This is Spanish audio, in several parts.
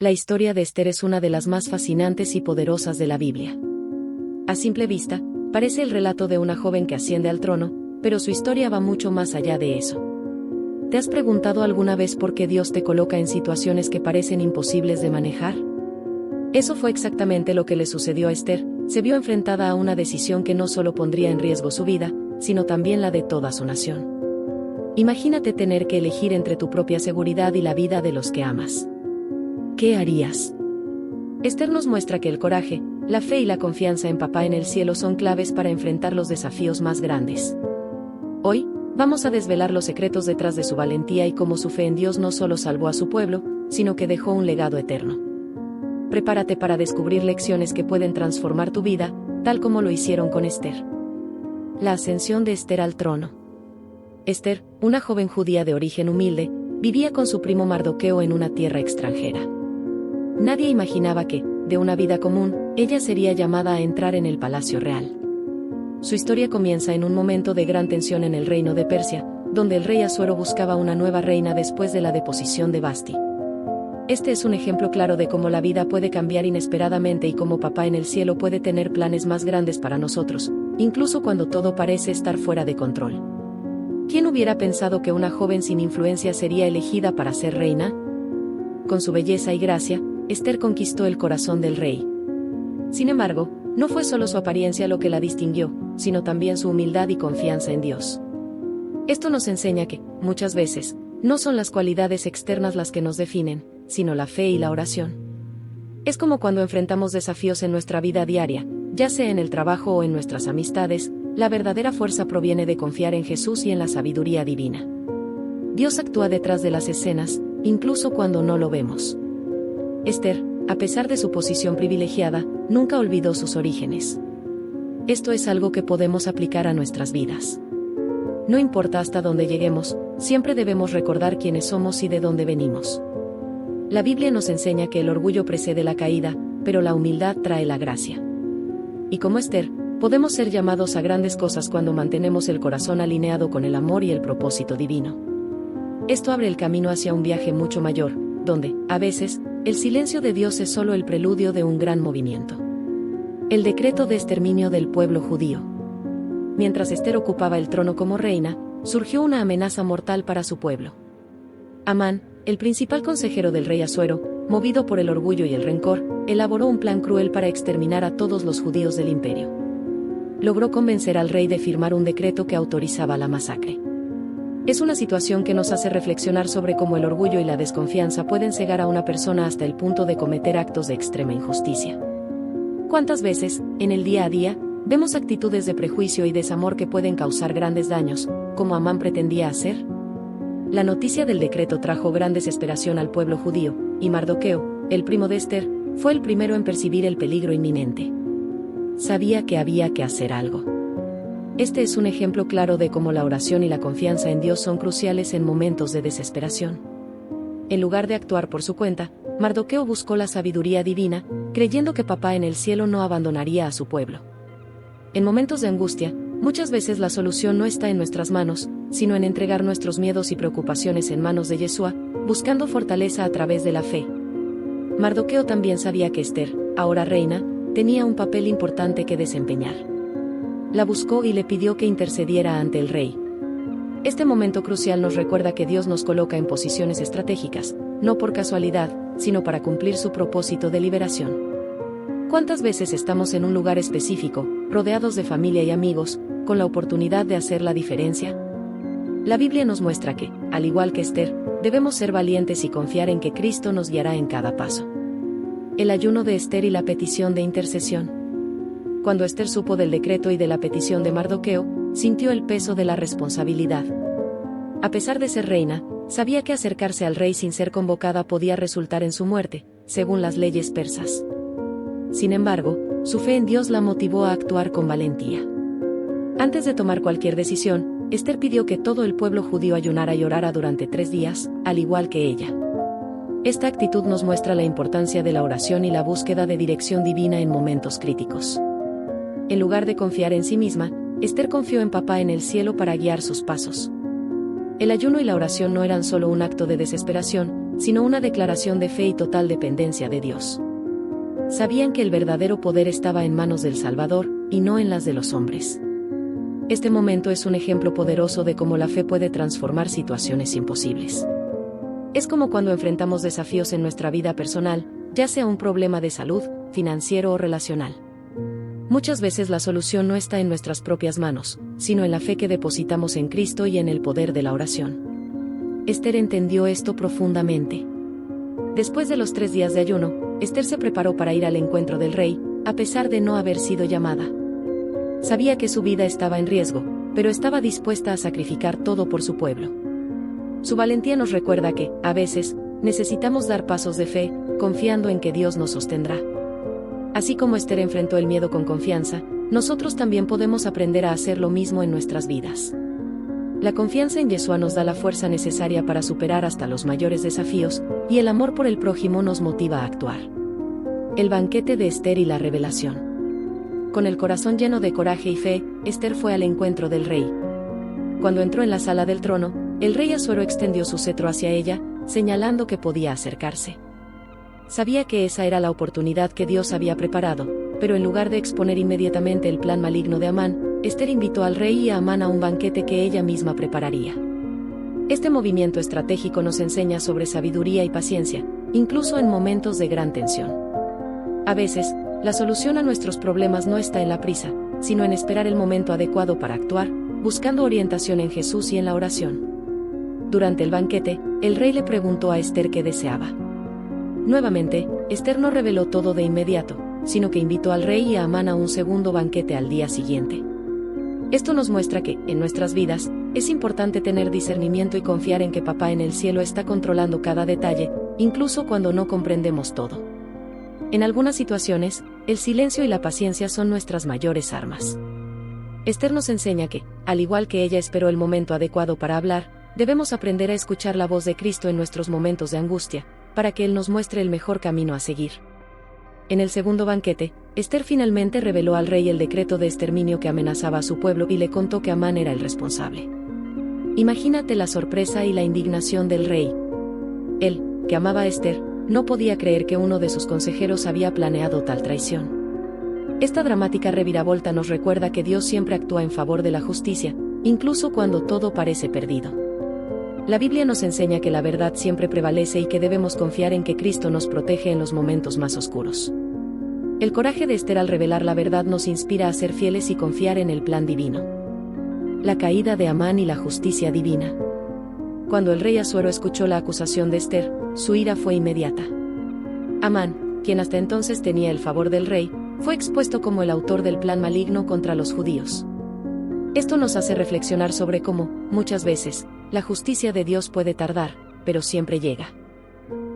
La historia de Esther es una de las más fascinantes y poderosas de la Biblia. A simple vista, parece el relato de una joven que asciende al trono, pero su historia va mucho más allá de eso. ¿Te has preguntado alguna vez por qué Dios te coloca en situaciones que parecen imposibles de manejar? Eso fue exactamente lo que le sucedió a Esther. Se vio enfrentada a una decisión que no solo pondría en riesgo su vida, sino también la de toda su nación. Imagínate tener que elegir entre tu propia seguridad y la vida de los que amas. ¿Qué harías? Esther nos muestra que el coraje, la fe y la confianza en Papá en el cielo son claves para enfrentar los desafíos más grandes. Hoy, vamos a desvelar los secretos detrás de su valentía y cómo su fe en Dios no solo salvó a su pueblo, sino que dejó un legado eterno. Prepárate para descubrir lecciones que pueden transformar tu vida, tal como lo hicieron con Esther. La ascensión de Esther al trono. Esther, una joven judía de origen humilde, vivía con su primo Mardoqueo en una tierra extranjera. Nadie imaginaba que, de una vida común, ella sería llamada a entrar en el palacio real. Su historia comienza en un momento de gran tensión en el reino de Persia, donde el rey Asuero buscaba una nueva reina después de la deposición de Vasti. Este es un ejemplo claro de cómo la vida puede cambiar inesperadamente y cómo Papá en el cielo puede tener planes más grandes para nosotros, incluso cuando todo parece estar fuera de control. ¿Quién hubiera pensado que una joven sin influencia sería elegida para ser reina? Con su belleza y gracia, Esther conquistó el corazón del rey. Sin embargo, no fue solo su apariencia lo que la distinguió, sino también su humildad y confianza en Dios. Esto nos enseña que, muchas veces, no son las cualidades externas las que nos definen, sino la fe y la oración. Es como cuando enfrentamos desafíos en nuestra vida diaria, ya sea en el trabajo o en nuestras amistades, la verdadera fuerza proviene de confiar en Jesús y en la sabiduría divina. Dios actúa detrás de las escenas, incluso cuando no lo vemos. Esther, a pesar de su posición privilegiada, nunca olvidó sus orígenes. Esto es algo que podemos aplicar a nuestras vidas. No importa hasta dónde lleguemos, siempre debemos recordar quiénes somos y de dónde venimos. La Biblia nos enseña que el orgullo precede la caída, pero la humildad trae la gracia. Y como Esther, podemos ser llamados a grandes cosas cuando mantenemos el corazón alineado con el amor y el propósito divino. Esto abre el camino hacia un viaje mucho mayor, donde, a veces, el silencio de Dios es solo el preludio de un gran movimiento. El decreto de exterminio del pueblo judío. Mientras Esther ocupaba el trono como reina, surgió una amenaza mortal para su pueblo. Amán, el principal consejero del rey Asuero, movido por el orgullo y el rencor, elaboró un plan cruel para exterminar a todos los judíos del imperio. Logró convencer al rey de firmar un decreto que autorizaba la masacre. Es una situación que nos hace reflexionar sobre cómo el orgullo y la desconfianza pueden cegar a una persona hasta el punto de cometer actos de extrema injusticia. ¿Cuántas veces, en el día a día, vemos actitudes de prejuicio y desamor que pueden causar grandes daños, como Amán pretendía hacer? La noticia del decreto trajo gran desesperación al pueblo judío, y Mardoqueo, el primo de Esther, fue el primero en percibir el peligro inminente. Sabía que había que hacer algo. Este es un ejemplo claro de cómo la oración y la confianza en Dios son cruciales en momentos de desesperación. En lugar de actuar por su cuenta, Mardoqueo buscó la sabiduría divina, creyendo que Papá en el cielo no abandonaría a su pueblo. En momentos de angustia, muchas veces la solución no está en nuestras manos, sino en entregar nuestros miedos y preocupaciones en manos de Yeshua, buscando fortaleza a través de la fe. Mardoqueo también sabía que Esther, ahora reina, tenía un papel importante que desempeñar. La buscó y le pidió que intercediera ante el rey. Este momento crucial nos recuerda que Dios nos coloca en posiciones estratégicas, no por casualidad, sino para cumplir su propósito de liberación. ¿Cuántas veces estamos en un lugar específico, rodeados de familia y amigos, con la oportunidad de hacer la diferencia? La Biblia nos muestra que, al igual que Esther, debemos ser valientes y confiar en que Cristo nos guiará en cada paso. El ayuno de Esther y la petición de intercesión. Cuando Esther supo del decreto y de la petición de Mardoqueo, sintió el peso de la responsabilidad. A pesar de ser reina, sabía que acercarse al rey sin ser convocada podía resultar en su muerte, según las leyes persas. Sin embargo, su fe en Dios la motivó a actuar con valentía. Antes de tomar cualquier decisión, Esther pidió que todo el pueblo judío ayunara y orara durante 3 días, al igual que ella. Esta actitud nos muestra la importancia de la oración y la búsqueda de dirección divina en momentos críticos. En lugar de confiar en sí misma, Esther confió en Papá en el cielo para guiar sus pasos. El ayuno y la oración no eran solo un acto de desesperación, sino una declaración de fe y total dependencia de Dios. Sabían que el verdadero poder estaba en manos del Salvador, y no en las de los hombres. Este momento es un ejemplo poderoso de cómo la fe puede transformar situaciones imposibles. Es como cuando enfrentamos desafíos en nuestra vida personal, ya sea un problema de salud, financiero o relacional. Muchas veces la solución no está en nuestras propias manos, sino en la fe que depositamos en Cristo y en el poder de la oración. Esther entendió esto profundamente. Después de los 3 días de ayuno, Esther se preparó para ir al encuentro del rey, a pesar de no haber sido llamada. Sabía que su vida estaba en riesgo, pero estaba dispuesta a sacrificar todo por su pueblo. Su valentía nos recuerda que, a veces, necesitamos dar pasos de fe, confiando en que Dios nos sostendrá. Así como Esther enfrentó el miedo con confianza, nosotros también podemos aprender a hacer lo mismo en nuestras vidas. La confianza en Yeshua nos da la fuerza necesaria para superar hasta los mayores desafíos, y el amor por el prójimo nos motiva a actuar. El banquete de Esther y la revelación. Con el corazón lleno de coraje y fe, Esther fue al encuentro del rey. Cuando entró en la sala del trono, el rey Asuero extendió su cetro hacia ella, señalando que podía acercarse. Sabía que esa era la oportunidad que Dios había preparado, pero en lugar de exponer inmediatamente el plan maligno de Amán, Esther invitó al rey y a Amán a un banquete que ella misma prepararía. Este movimiento estratégico nos enseña sobre sabiduría y paciencia, incluso en momentos de gran tensión. A veces, la solución a nuestros problemas no está en la prisa, sino en esperar el momento adecuado para actuar, buscando orientación en Jesús y en la oración. Durante el banquete, el rey le preguntó a Esther qué deseaba. Nuevamente, Esther no reveló todo de inmediato, sino que invitó al rey y a Amán a un segundo banquete al día siguiente. Esto nos muestra que, en nuestras vidas, es importante tener discernimiento y confiar en que Papá en el cielo está controlando cada detalle, incluso cuando no comprendemos todo. En algunas situaciones, el silencio y la paciencia son nuestras mayores armas. Esther nos enseña que, al igual que ella esperó el momento adecuado para hablar, debemos aprender a escuchar la voz de Cristo en nuestros momentos de angustia, para que Él nos muestre el mejor camino a seguir. En el segundo banquete, Esther finalmente reveló al rey el decreto de exterminio que amenazaba a su pueblo y le contó que Amán era el responsable. Imagínate la sorpresa y la indignación del rey. Él, que amaba a Esther, no podía creer que uno de sus consejeros había planeado tal traición. Esta dramática reviravolta nos recuerda que Dios siempre actúa en favor de la justicia, incluso cuando todo parece perdido. La Biblia nos enseña que la verdad siempre prevalece y que debemos confiar en que Cristo nos protege en los momentos más oscuros. El coraje de Esther al revelar la verdad nos inspira a ser fieles y confiar en el plan divino. La caída de Amán y la justicia divina. Cuando el rey Asuero escuchó la acusación de Esther, su ira fue inmediata. Amán, quien hasta entonces tenía el favor del rey, fue expuesto como el autor del plan maligno contra los judíos. Esto nos hace reflexionar sobre cómo, muchas veces, la justicia de Dios puede tardar, pero siempre llega.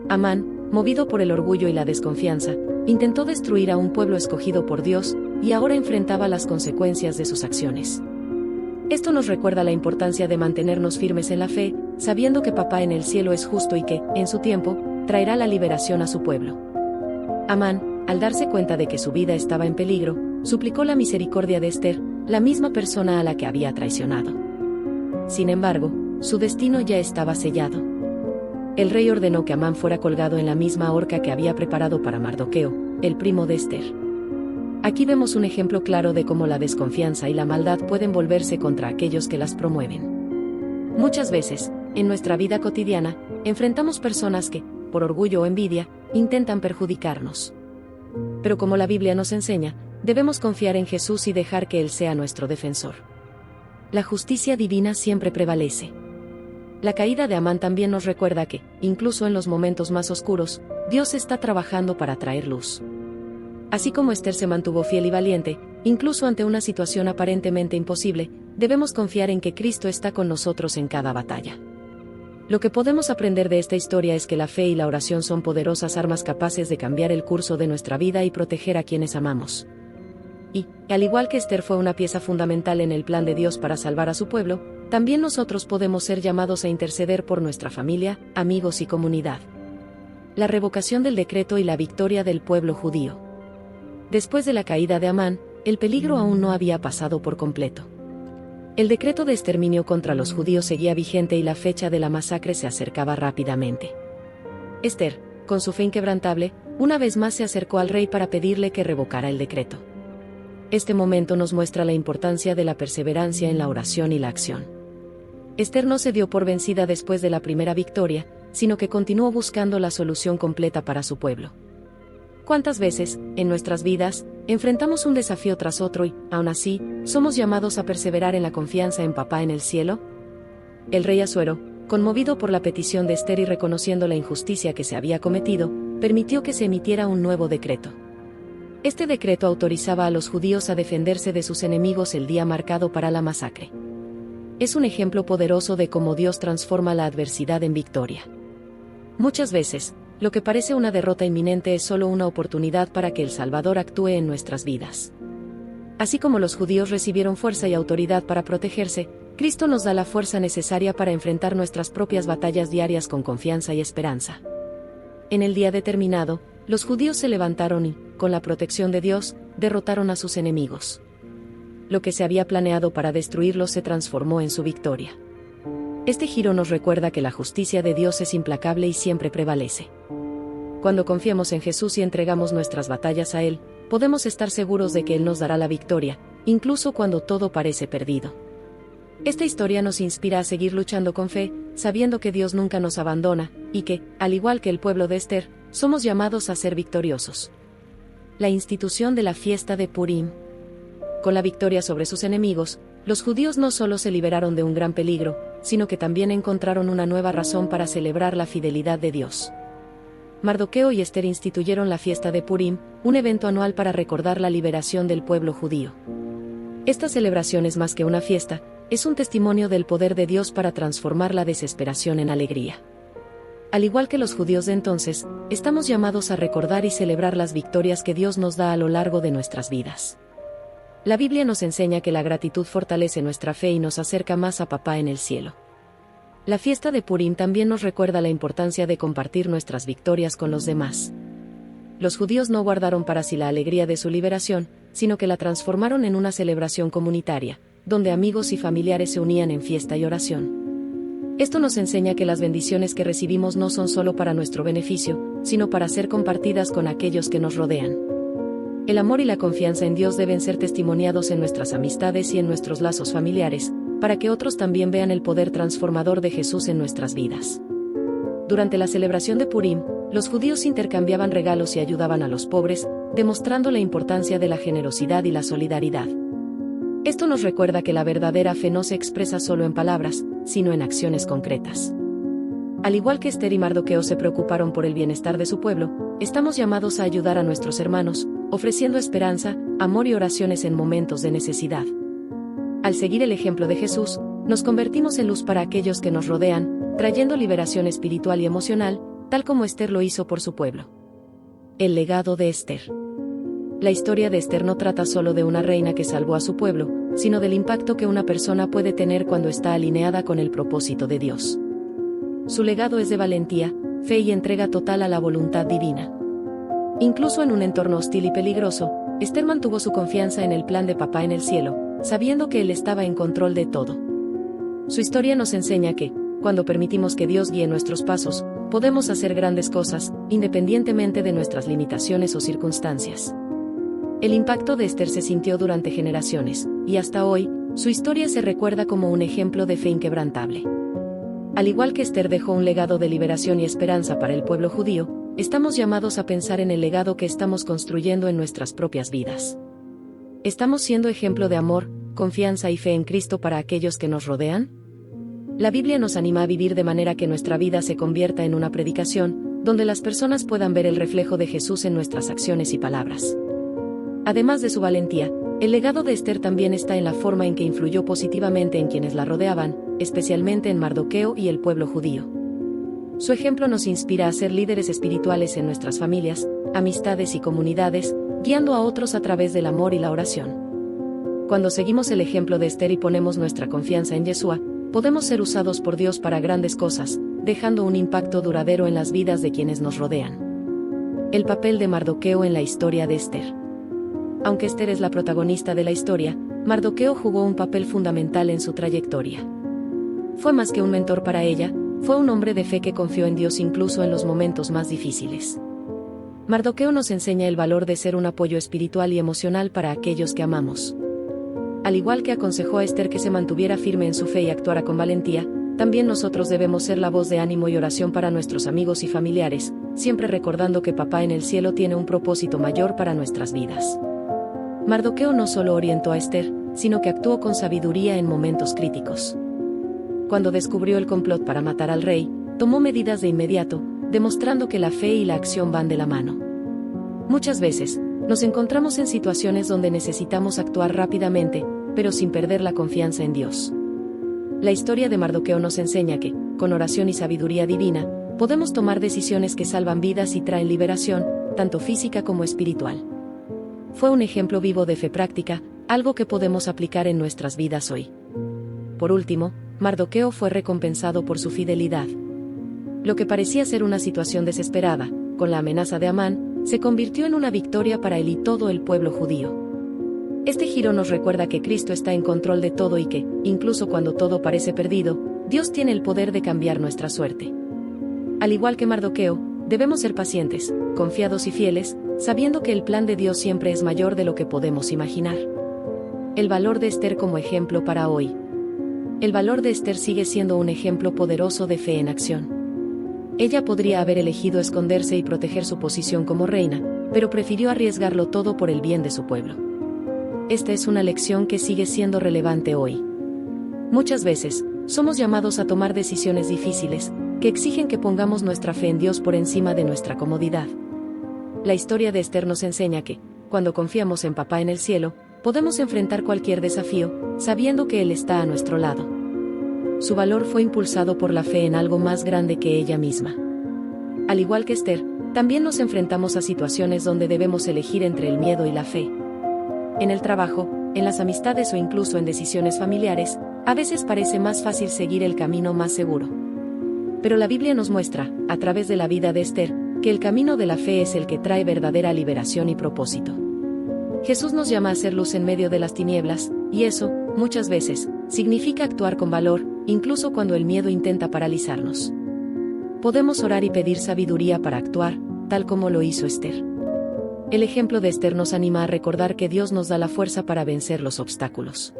Amán, movido por el orgullo y la desconfianza, intentó destruir a un pueblo escogido por Dios, y ahora enfrentaba las consecuencias de sus acciones. Esto nos recuerda la importancia de mantenernos firmes en la fe, sabiendo que Papá en el cielo es justo y que, en su tiempo, traerá la liberación a su pueblo. Amán, al darse cuenta de que su vida estaba en peligro, suplicó la misericordia de Esther, la misma persona a la que había traicionado. Sin embargo, su destino ya estaba sellado. El rey ordenó que Amán fuera colgado en la misma horca que había preparado para Mardoqueo, el primo de Esther. Aquí vemos un ejemplo claro de cómo la desconfianza y la maldad pueden volverse contra aquellos que las promueven. Muchas veces, en nuestra vida cotidiana, enfrentamos personas que, por orgullo o envidia, intentan perjudicarnos. Pero como la Biblia nos enseña, debemos confiar en Jesús y dejar que Él sea nuestro defensor. La justicia divina siempre prevalece. La caída de Amán también nos recuerda que, incluso en los momentos más oscuros, Dios está trabajando para traer luz. Así como Esther se mantuvo fiel y valiente, incluso ante una situación aparentemente imposible, debemos confiar en que Cristo está con nosotros en cada batalla. Lo que podemos aprender de esta historia es que la fe y la oración son poderosas armas capaces de cambiar el curso de nuestra vida y proteger a quienes amamos. Y, al igual que Esther fue una pieza fundamental en el plan de Dios para salvar a su pueblo, también nosotros podemos ser llamados a interceder por nuestra familia, amigos y comunidad. La revocación del decreto y la victoria del pueblo judío. Después de la caída de Amán, el peligro aún no había pasado por completo. El decreto de exterminio contra los judíos seguía vigente y la fecha de la masacre se acercaba rápidamente. Ester, con su fe inquebrantable, una vez más se acercó al rey para pedirle que revocara el decreto. Este momento nos muestra la importancia de la perseverancia en la oración y la acción. Ester no se dio por vencida después de la primera victoria, sino que continuó buscando la solución completa para su pueblo. ¿Cuántas veces, en nuestras vidas, enfrentamos un desafío tras otro y, aún así, somos llamados a perseverar en la confianza en Papá en el cielo? El rey Asuero, conmovido por la petición de Ester y reconociendo la injusticia que se había cometido, permitió que se emitiera un nuevo decreto. Este decreto autorizaba a los judíos a defenderse de sus enemigos el día marcado para la masacre. Es un ejemplo poderoso de cómo Dios transforma la adversidad en victoria. Muchas veces, lo que parece una derrota inminente es solo una oportunidad para que el Salvador actúe en nuestras vidas. Así como los judíos recibieron fuerza y autoridad para protegerse, Cristo nos da la fuerza necesaria para enfrentar nuestras propias batallas diarias con confianza y esperanza. En el día determinado, los judíos se levantaron y, con la protección de Dios, derrotaron a sus enemigos. Lo que se había planeado para destruirlos se transformó en su victoria. Este giro nos recuerda que la justicia de Dios es implacable y siempre prevalece. Cuando confiamos en Jesús y entregamos nuestras batallas a Él, podemos estar seguros de que Él nos dará la victoria, incluso cuando todo parece perdido. Esta historia nos inspira a seguir luchando con fe, sabiendo que Dios nunca nos abandona, y que, al igual que el pueblo de Ester, somos llamados a ser victoriosos. La institución de la fiesta de Purim. Con la victoria sobre sus enemigos, los judíos no solo se liberaron de un gran peligro, sino que también encontraron una nueva razón para celebrar la fidelidad de Dios. Mardoqueo y Ester instituyeron la fiesta de Purim, un evento anual para recordar la liberación del pueblo judío. Esta celebración es más que una fiesta, es un testimonio del poder de Dios para transformar la desesperación en alegría. Al igual que los judíos de entonces, estamos llamados a recordar y celebrar las victorias que Dios nos da a lo largo de nuestras vidas. La Biblia nos enseña que la gratitud fortalece nuestra fe y nos acerca más a Papá en el cielo. La fiesta de Purim también nos recuerda la importancia de compartir nuestras victorias con los demás. Los judíos no guardaron para sí la alegría de su liberación, sino que la transformaron en una celebración comunitaria, donde amigos y familiares se unían en fiesta y oración. Esto nos enseña que las bendiciones que recibimos no son solo para nuestro beneficio, sino para ser compartidas con aquellos que nos rodean. El amor y la confianza en Dios deben ser testimoniados en nuestras amistades y en nuestros lazos familiares, para que otros también vean el poder transformador de Jesús en nuestras vidas. Durante la celebración de Purim, los judíos intercambiaban regalos y ayudaban a los pobres, demostrando la importancia de la generosidad y la solidaridad. Esto nos recuerda que la verdadera fe no se expresa solo en palabras, sino en acciones concretas. Al igual que Ester y Mardoqueo se preocuparon por el bienestar de su pueblo, estamos llamados a ayudar a nuestros hermanos, ofreciendo esperanza, amor y oraciones en momentos de necesidad. Al seguir el ejemplo de Jesús, nos convertimos en luz para aquellos que nos rodean, trayendo liberación espiritual y emocional, tal como Ester lo hizo por su pueblo. El legado de Ester. La historia de Ester no trata solo de una reina que salvó a su pueblo, sino del impacto que una persona puede tener cuando está alineada con el propósito de Dios. Su legado es de valentía, fe y entrega total a la voluntad divina. Incluso en un entorno hostil y peligroso, Ester mantuvo su confianza en el plan de Papá en el cielo, sabiendo que Él estaba en control de todo. Su historia nos enseña que, cuando permitimos que Dios guíe nuestros pasos, podemos hacer grandes cosas, independientemente de nuestras limitaciones o circunstancias. El impacto de Ester se sintió durante generaciones, y hasta hoy, su historia se recuerda como un ejemplo de fe inquebrantable. Al igual que Ester dejó un legado de liberación y esperanza para el pueblo judío, estamos llamados a pensar en el legado que estamos construyendo en nuestras propias vidas. ¿Estamos siendo ejemplo de amor, confianza y fe en Cristo para aquellos que nos rodean? La Biblia nos anima a vivir de manera que nuestra vida se convierta en una predicación, donde las personas puedan ver el reflejo de Jesús en nuestras acciones y palabras. Además de su valentía, el legado de Ester también está en la forma en que influyó positivamente en quienes la rodeaban, especialmente en Mardoqueo y el pueblo judío. Su ejemplo nos inspira a ser líderes espirituales en nuestras familias, amistades y comunidades, guiando a otros a través del amor y la oración. Cuando seguimos el ejemplo de Ester y ponemos nuestra confianza en Yeshua, podemos ser usados por Dios para grandes cosas, dejando un impacto duradero en las vidas de quienes nos rodean. El papel de Mardoqueo en la historia de Ester. Aunque Ester es la protagonista de la historia, Mardoqueo jugó un papel fundamental en su trayectoria. Fue más que un mentor para ella, fue un hombre de fe que confió en Dios incluso en los momentos más difíciles. Mardoqueo nos enseña el valor de ser un apoyo espiritual y emocional para aquellos que amamos. Al igual que aconsejó a Esther que se mantuviera firme en su fe y actuara con valentía, también nosotros debemos ser la voz de ánimo y oración para nuestros amigos y familiares, siempre recordando que Papá en el cielo tiene un propósito mayor para nuestras vidas. Mardoqueo no solo orientó a Esther, sino que actuó con sabiduría en momentos críticos. Cuando descubrió el complot para matar al rey, tomó medidas de inmediato, demostrando que la fe y la acción van de la mano. Muchas veces, nos encontramos en situaciones donde necesitamos actuar rápidamente, pero sin perder la confianza en Dios. La historia de Mardoqueo nos enseña que, con oración y sabiduría divina, podemos tomar decisiones que salvan vidas y traen liberación, tanto física como espiritual. Fue un ejemplo vivo de fe práctica, algo que podemos aplicar en nuestras vidas hoy. Por último, Mardoqueo fue recompensado por su fidelidad. Lo que parecía ser una situación desesperada, con la amenaza de Amán, se convirtió en una victoria para él y todo el pueblo judío. Este giro nos recuerda que Cristo está en control de todo y que, incluso cuando todo parece perdido, Dios tiene el poder de cambiar nuestra suerte. Al igual que Mardoqueo, debemos ser pacientes, confiados y fieles, sabiendo que el plan de Dios siempre es mayor de lo que podemos imaginar. El valor de Esther como ejemplo para hoy. El valor de Esther sigue siendo un ejemplo poderoso de fe en acción. Ella podría haber elegido esconderse y proteger su posición como reina, pero prefirió arriesgarlo todo por el bien de su pueblo. Esta es una lección que sigue siendo relevante hoy. Muchas veces, somos llamados a tomar decisiones difíciles, que exigen que pongamos nuestra fe en Dios por encima de nuestra comodidad. La historia de Esther nos enseña que, cuando confiamos en Papá en el cielo, podemos enfrentar cualquier desafío, sabiendo que Él está a nuestro lado. Su valor fue impulsado por la fe en algo más grande que ella misma. Al igual que Esther, también nos enfrentamos a situaciones donde debemos elegir entre el miedo y la fe. En el trabajo, en las amistades o incluso en decisiones familiares, a veces parece más fácil seguir el camino más seguro. Pero la Biblia nos muestra, a través de la vida de Esther, que el camino de la fe es el que trae verdadera liberación y propósito. Jesús nos llama a ser luz en medio de las tinieblas, y eso, muchas veces, significa actuar con valor, incluso cuando el miedo intenta paralizarnos. Podemos orar y pedir sabiduría para actuar, tal como lo hizo Esther. El ejemplo de Esther nos anima a recordar que Dios nos da la fuerza para vencer los obstáculos.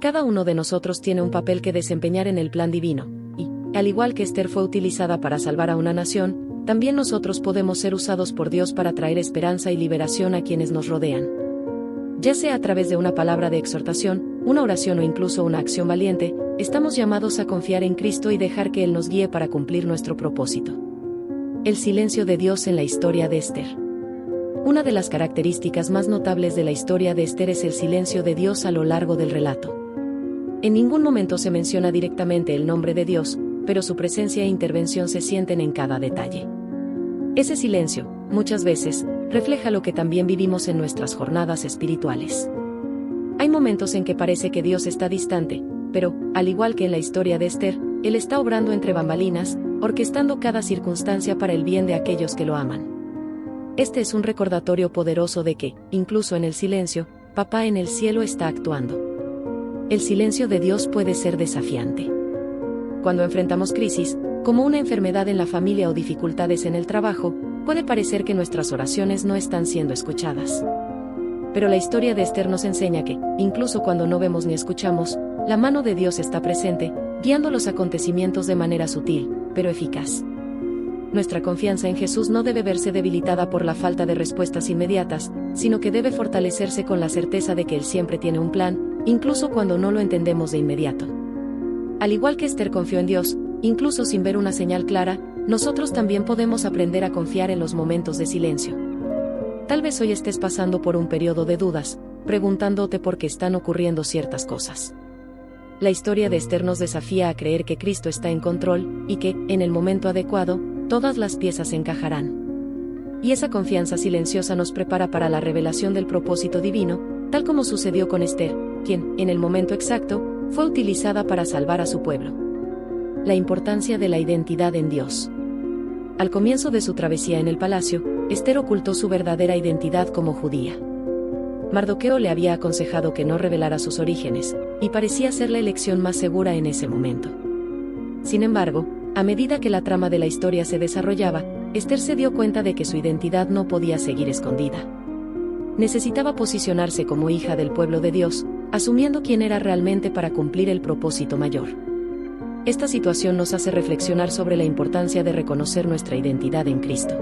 Cada uno de nosotros tiene un papel que desempeñar en el plan divino, y, al igual que Esther fue utilizada para salvar a una nación, también nosotros podemos ser usados por Dios para traer esperanza y liberación a quienes nos rodean. Ya sea a través de una palabra de exhortación, una oración o incluso una acción valiente, estamos llamados a confiar en Cristo y dejar que Él nos guíe para cumplir nuestro propósito. El silencio de Dios en la historia de Esther. Una de las características más notables de la historia de Esther es el silencio de Dios a lo largo del relato. En ningún momento se menciona directamente el nombre de Dios, pero su presencia e intervención se sienten en cada detalle. Ese silencio, muchas veces, refleja lo que también vivimos en nuestras jornadas espirituales. Hay momentos en que parece que Dios está distante, pero, al igual que en la historia de Esther, Él está obrando entre bambalinas, orquestando cada circunstancia para el bien de aquellos que lo aman. Este es un recordatorio poderoso de que, incluso en el silencio, Papá en el cielo está actuando. El silencio de Dios puede ser desafiante. Cuando enfrentamos crisis, como una enfermedad en la familia o dificultades en el trabajo, puede parecer que nuestras oraciones no están siendo escuchadas. Pero la historia de Esther nos enseña que, incluso cuando no vemos ni escuchamos, la mano de Dios está presente, guiando los acontecimientos de manera sutil, pero eficaz. Nuestra confianza en Jesús no debe verse debilitada por la falta de respuestas inmediatas, sino que debe fortalecerse con la certeza de que Él siempre tiene un plan, incluso cuando no lo entendemos de inmediato. Al igual que Esther confió en Dios, incluso sin ver una señal clara, nosotros también podemos aprender a confiar en los momentos de silencio. Tal vez hoy estés pasando por un periodo de dudas, preguntándote por qué están ocurriendo ciertas cosas. La historia de Esther nos desafía a creer que Cristo está en control, y que, en el momento adecuado, todas las piezas encajarán. Y esa confianza silenciosa nos prepara para la revelación del propósito divino, tal como sucedió con Esther, quien, en el momento exacto, fue utilizada para salvar a su pueblo. La importancia de la identidad en Dios. Al comienzo de su travesía en el palacio, Esther ocultó su verdadera identidad como judía. Mardoqueo le había aconsejado que no revelara sus orígenes, y parecía ser la elección más segura en ese momento. Sin embargo, A medida que la trama de la historia se desarrollaba, Esther se dio cuenta de que su identidad no podía seguir escondida. Necesitaba posicionarse como hija del pueblo de Dios, asumiendo quién era realmente para cumplir el propósito mayor. Esta situación nos hace reflexionar sobre la importancia de reconocer nuestra identidad en Cristo.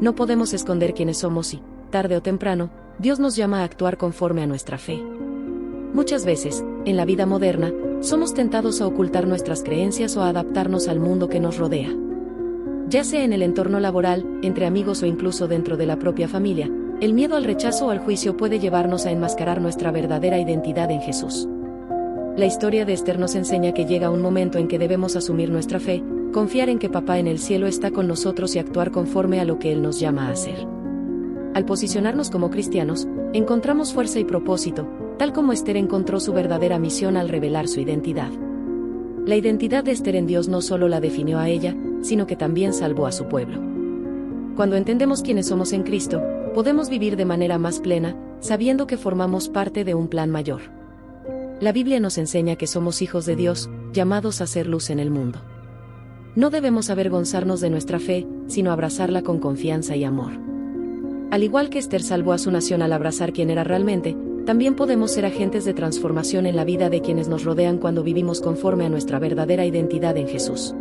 No podemos esconder quiénes somos y, tarde o temprano, Dios nos llama a actuar conforme a nuestra fe. Muchas veces, en la vida moderna, somos tentados a ocultar nuestras creencias o a adaptarnos al mundo que nos rodea. Ya sea en el entorno laboral, entre amigos o incluso dentro de la propia familia, el miedo al rechazo o al juicio puede llevarnos a enmascarar nuestra verdadera identidad en Jesús. La historia de Esther nos enseña que llega un momento en que debemos asumir nuestra fe, confiar en que Papá en el cielo está con nosotros y actuar conforme a lo que Él nos llama a hacer. Al posicionarnos como cristianos, encontramos fuerza y propósito, tal como Esther encontró su verdadera misión al revelar su identidad. La identidad de Esther en Dios no solo la definió a ella, sino que también salvó a su pueblo. Cuando entendemos quiénes somos en Cristo, podemos vivir de manera más plena, sabiendo que formamos parte de un plan mayor. La Biblia nos enseña que somos hijos de Dios, llamados a ser luz en el mundo. No debemos avergonzarnos de nuestra fe, sino abrazarla con confianza y amor. Al igual que Esther salvó a su nación al abrazar quién era realmente, también podemos ser agentes de transformación en la vida de quienes nos rodean cuando vivimos conforme a nuestra verdadera identidad en Jesús.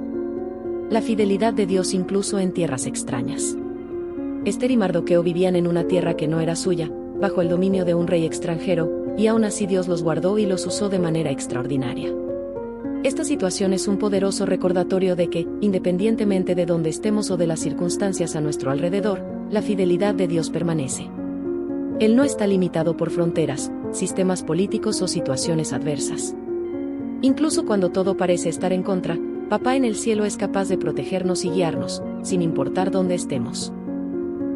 La fidelidad de Dios incluso en tierras extrañas. Esther y Mardoqueo vivían en una tierra que no era suya, bajo el dominio de un rey extranjero, y aún así Dios los guardó y los usó de manera extraordinaria. Esta situación es un poderoso recordatorio de que, independientemente de dónde estemos o de las circunstancias a nuestro alrededor, la fidelidad de Dios permanece. Él no está limitado por fronteras, sistemas políticos o situaciones adversas. Incluso cuando todo parece estar en contra, Papá en el cielo es capaz de protegernos y guiarnos, sin importar dónde estemos.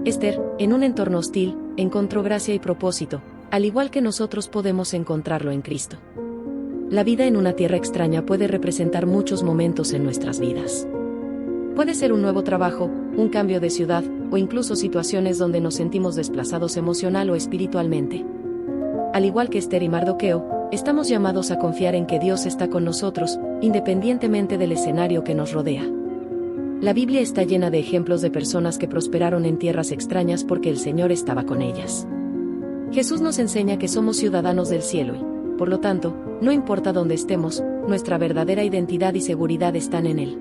Esther, en un entorno hostil, encontró gracia y propósito, al igual que nosotros podemos encontrarlo en Cristo. La vida en una tierra extraña puede representar muchos momentos en nuestras vidas. Puede ser un nuevo trabajo, un cambio de ciudad, o incluso situaciones donde nos sentimos desplazados emocional o espiritualmente. Al igual que Esther y Mardoqueo, estamos llamados a confiar en que Dios está con nosotros, independientemente del escenario que nos rodea. La Biblia está llena de ejemplos de personas que prosperaron en tierras extrañas porque el Señor estaba con ellas. Jesús nos enseña que somos ciudadanos del cielo y, por lo tanto, no importa dónde estemos, nuestra verdadera identidad y seguridad están en Él.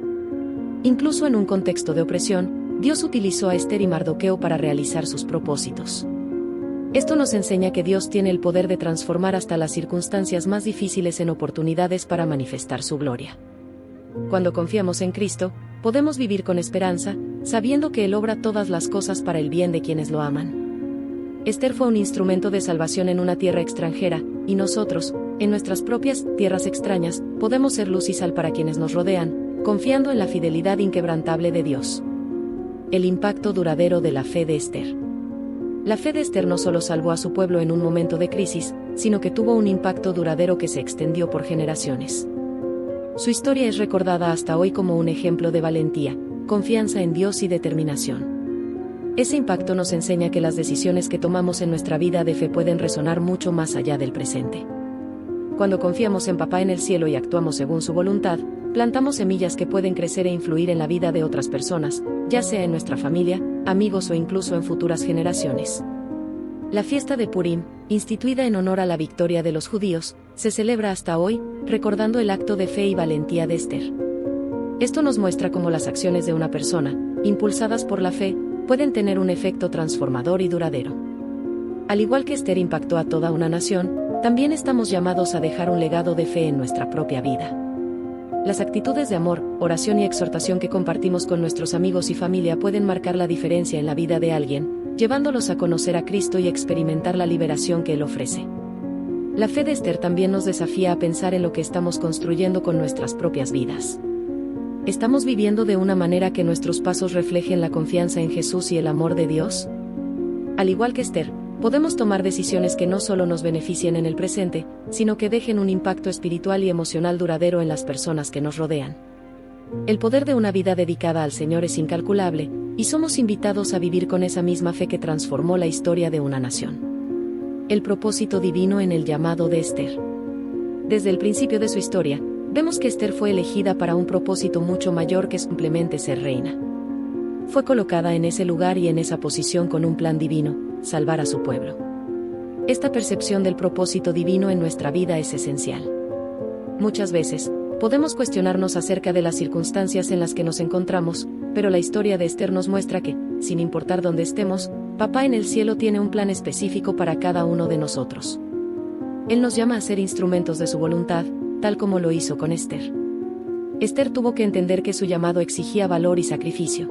Incluso en un contexto de opresión, Dios utilizó a Esther y Mardoqueo para realizar sus propósitos. Esto nos enseña que Dios tiene el poder de transformar hasta las circunstancias más difíciles en oportunidades para manifestar su gloria. Cuando confiamos en Cristo, podemos vivir con esperanza, sabiendo que Él obra todas las cosas para el bien de quienes lo aman. Esther fue un instrumento de salvación en una tierra extranjera, y nosotros, en nuestras propias tierras extrañas, podemos ser luz y sal para quienes nos rodean, confiando en la fidelidad inquebrantable de Dios. El impacto duradero de la fe de Esther. La fe de Esther no solo salvó a su pueblo en un momento de crisis, sino que tuvo un impacto duradero que se extendió por generaciones. Su historia es recordada hasta hoy como un ejemplo de valentía, confianza en Dios y determinación. Ese impacto nos enseña que las decisiones que tomamos en nuestra vida de fe pueden resonar mucho más allá del presente. Cuando confiamos en Papá en el cielo y actuamos según su voluntad, plantamos semillas que pueden crecer e influir en la vida de otras personas, ya sea en nuestra familia, amigos o incluso en futuras generaciones. La fiesta de Purim, instituida en honor a la victoria de los judíos, se celebra hasta hoy, recordando el acto de fe y valentía de Esther. Esto nos muestra cómo las acciones de una persona, impulsadas por la fe, pueden tener un efecto transformador y duradero. Al igual que Esther impactó a toda una nación, también estamos llamados a dejar un legado de fe en nuestra propia vida. Las actitudes de amor, oración y exhortación que compartimos con nuestros amigos y familia pueden marcar la diferencia en la vida de alguien, llevándolos a conocer a Cristo y experimentar la liberación que Él ofrece. La fe de Esther también nos desafía a pensar en lo que estamos construyendo con nuestras propias vidas. ¿Estamos viviendo de una manera que nuestros pasos reflejen la confianza en Jesús y el amor de Dios? Al igual que Esther, podemos tomar decisiones que no solo nos beneficien en el presente, sino que dejen un impacto espiritual y emocional duradero en las personas que nos rodean. El poder de una vida dedicada al Señor es incalculable, y somos invitados a vivir con esa misma fe que transformó la historia de una nación. El propósito divino en el llamado de Esther. Desde el principio de su historia, vemos que Esther fue elegida para un propósito mucho mayor que simplemente ser reina. Fue colocada en ese lugar y en esa posición con un plan divino: salvar a su pueblo. Esta percepción del propósito divino en nuestra vida es esencial. Muchas veces, podemos cuestionarnos acerca de las circunstancias en las que nos encontramos, pero la historia de Esther nos muestra que, sin importar dónde estemos, Papá en el cielo tiene un plan específico para cada uno de nosotros. Él nos llama a ser instrumentos de su voluntad, tal como lo hizo con Esther. Esther tuvo que entender que su llamado exigía valor y sacrificio.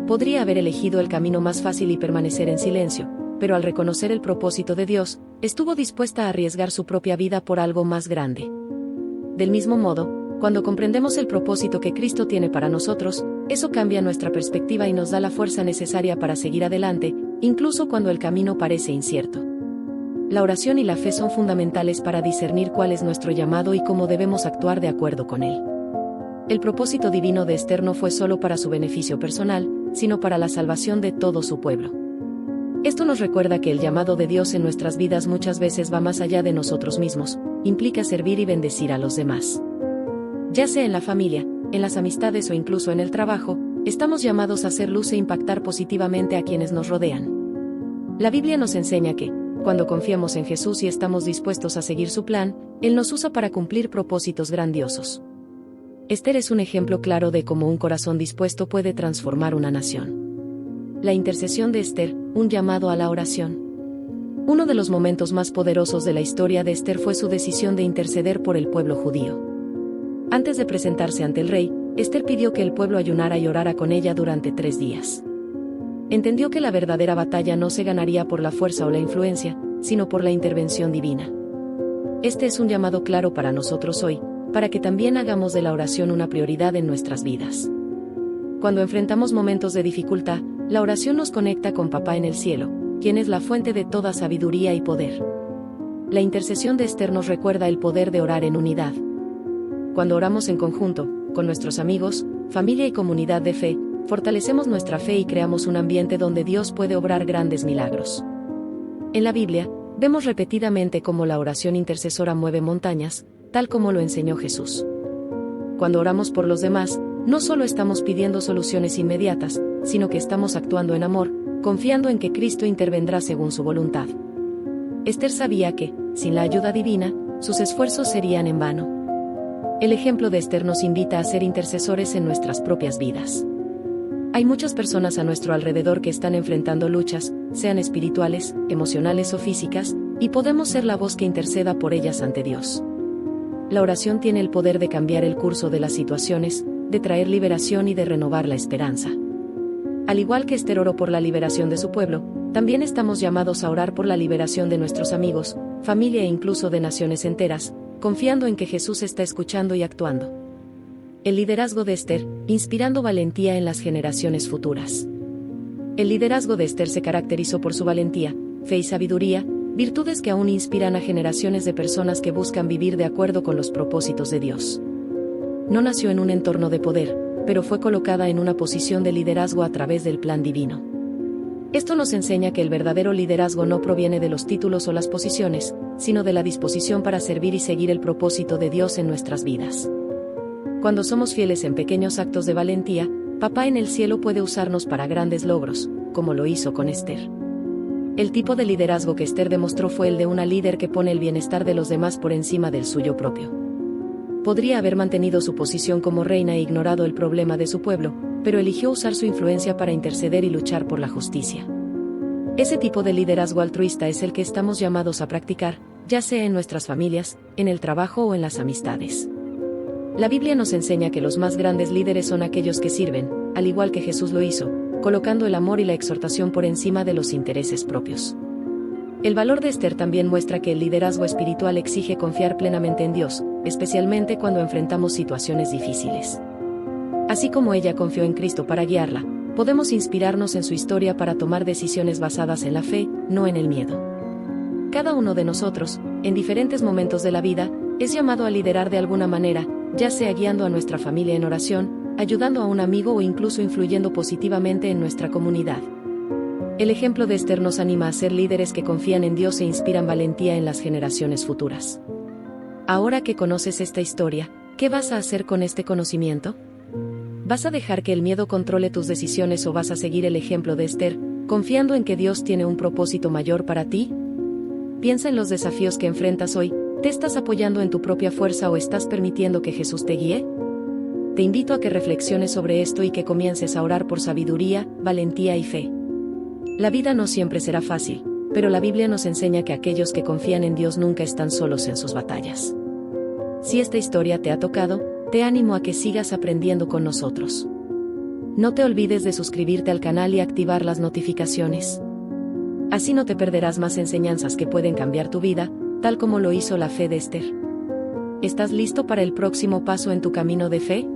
Podría haber elegido el camino más fácil y permanecer en silencio, pero al reconocer el propósito de Dios, estuvo dispuesta a arriesgar su propia vida por algo más grande. Del mismo modo, cuando comprendemos el propósito que Cristo tiene para nosotros, eso cambia nuestra perspectiva y nos da la fuerza necesaria para seguir adelante, incluso cuando el camino parece incierto. La oración y la fe son fundamentales para discernir cuál es nuestro llamado y cómo debemos actuar de acuerdo con él. El propósito divino de Esther no fue solo para su beneficio personal, sino para la salvación de todo su pueblo. Esto nos recuerda que el llamado de Dios en nuestras vidas muchas veces va más allá de nosotros mismos, implica servir y bendecir a los demás. Ya sea en la familia, en las amistades o incluso en el trabajo, estamos llamados a hacer luz e impactar positivamente a quienes nos rodean. La Biblia nos enseña que, cuando confiamos en Jesús y estamos dispuestos a seguir su plan, Él nos usa para cumplir propósitos grandiosos. Esther es un ejemplo claro de cómo un corazón dispuesto puede transformar una nación. La intercesión de Esther, un llamado a la oración. Uno de los momentos más poderosos de la historia de Esther fue su decisión de interceder por el pueblo judío. Antes de presentarse ante el rey, Esther pidió que el pueblo ayunara y orara con ella durante 3 días. Entendió que la verdadera batalla no se ganaría por la fuerza o la influencia, sino por la intervención divina. Este es un llamado claro para nosotros hoy, para que también hagamos de la oración una prioridad en nuestras vidas. Cuando enfrentamos momentos de dificultad, la oración nos conecta con Papá en el cielo, quien es la fuente de toda sabiduría y poder. La intercesión de Esther nos recuerda el poder de orar en unidad. Cuando oramos en conjunto, con nuestros amigos, familia y comunidad de fe, fortalecemos nuestra fe y creamos un ambiente donde Dios puede obrar grandes milagros. En la Biblia, vemos repetidamente cómo la oración intercesora mueve montañas, tal como lo enseñó Jesús. Cuando oramos por los demás, no solo estamos pidiendo soluciones inmediatas, sino que estamos actuando en amor, confiando en que Cristo intervendrá según su voluntad. Esther sabía que, sin la ayuda divina, sus esfuerzos serían en vano. El ejemplo de Esther nos invita a ser intercesores en nuestras propias vidas. Hay muchas personas a nuestro alrededor que están enfrentando luchas, sean espirituales, emocionales o físicas, y podemos ser la voz que interceda por ellas ante Dios. La oración tiene el poder de cambiar el curso de las situaciones, de traer liberación y de renovar la esperanza. Al igual que Esther oró por la liberación de su pueblo, también estamos llamados a orar por la liberación de nuestros amigos, familia e incluso de naciones enteras, confiando en que Jesús está escuchando y actuando. El liderazgo de Esther, inspirando valentía en las generaciones futuras. El liderazgo de Esther se caracterizó por su valentía, fe y sabiduría, virtudes que aún inspiran a generaciones de personas que buscan vivir de acuerdo con los propósitos de Dios. No nació en un entorno de poder, pero fue colocada en una posición de liderazgo a través del plan divino. Esto nos enseña que el verdadero liderazgo no proviene de los títulos o las posiciones, sino de la disposición para servir y seguir el propósito de Dios en nuestras vidas. Cuando somos fieles en pequeños actos de valentía, Papá en el cielo puede usarnos para grandes logros, como lo hizo con Esther. El tipo de liderazgo que Esther demostró fue el de una líder que pone el bienestar de los demás por encima del suyo propio. Podría haber mantenido su posición como reina e ignorado el problema de su pueblo, pero eligió usar su influencia para interceder y luchar por la justicia. Ese tipo de liderazgo altruista es el que estamos llamados a practicar, ya sea en nuestras familias, en el trabajo o en las amistades. La Biblia nos enseña que los más grandes líderes son aquellos que sirven, al igual que Jesús lo hizo, colocando el amor y la exhortación por encima de los intereses propios. El valor de Esther también muestra que el liderazgo espiritual exige confiar plenamente en Dios, especialmente cuando enfrentamos situaciones difíciles. Así como ella confió en Cristo para guiarla, podemos inspirarnos en su historia para tomar decisiones basadas en la fe, no en el miedo. Cada uno de nosotros, en diferentes momentos de la vida, es llamado a liderar de alguna manera, ya sea guiando a nuestra familia en oración, ayudando a un amigo o incluso influyendo positivamente en nuestra comunidad. El ejemplo de Esther nos anima a ser líderes que confían en Dios e inspiran valentía en las generaciones futuras. Ahora que conoces esta historia, ¿qué ¿Qué vas a hacer con este conocimiento? ¿Vas a dejar que el miedo controle tus decisiones o vas a seguir el ejemplo de Esther, confiando en que Dios tiene un propósito mayor para ti? Piensa en los desafíos que enfrentas hoy. ¿Te estás apoyando en tu propia fuerza o estás permitiendo que Jesús te guíe? Te invito a que reflexiones sobre esto y que comiences a orar por sabiduría, valentía y fe. La vida no siempre será fácil, pero la Biblia nos enseña que aquellos que confían en Dios nunca están solos en sus batallas. Si esta historia te ha tocado, te animo a que sigas aprendiendo con nosotros. No te olvides de suscribirte al canal y activar las notificaciones. Así no te perderás más enseñanzas que pueden cambiar tu vida, tal como lo hizo la fe de Esther. ¿Estás listo para el próximo paso en tu camino de fe?